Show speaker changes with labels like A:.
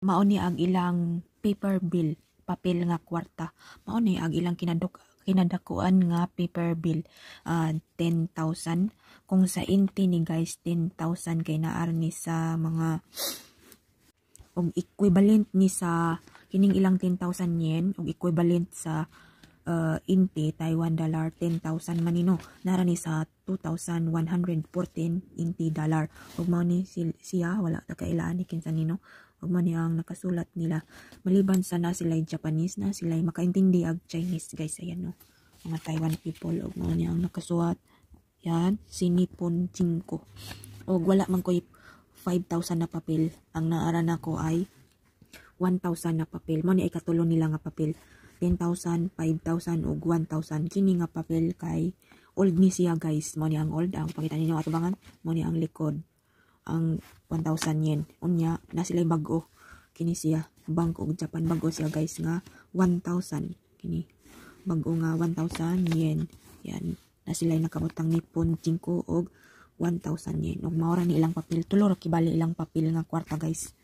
A: mao ni ang ilang paper bill, papel nga kwarta. Mao ni ang ilang kinadakuan nga paper bill, 10,000. Kung sa inti ni guys 10,000 kay naar ni sa mga og equivalent ni sa kining ilang 10,000 yen og equivalent sa inti Taiwan dollar 10,000 manino nara ni sa 2,114 inti dollar. Ug mao ni siya wala ta kailaan ni kinsa nino. Ug man ang nakasulat nila, maliban sa na sila Japanese na sila makaintindi ag Chinese guys. Ayan no, mga Taiwan people. Ug mao ni ang nakasulat yan si Nippon 5. Ug wala man ko'y 5,000 na papel, ang naara na ko ay 1,000 na papel. Mao ni ay katulon nila nga papel, 10,000, 5,000 ug 1,000. Kini nga papel kay old ni siya guys. Mao ni ang old, ang pakita ninyo atubangan, mao ni ang likod ang 1,000 yen. Unya na sila bag-o, kini siya Bank of Japan, bag-o siya guys nga 1,000. Kini bag-o nga 1,000 yen. Yan na sila nakabutang Nippon 5 og 1,000 yen. Ug mao ra ni ilang papel, tulo ra kibali ilang papel nga kwarta guys.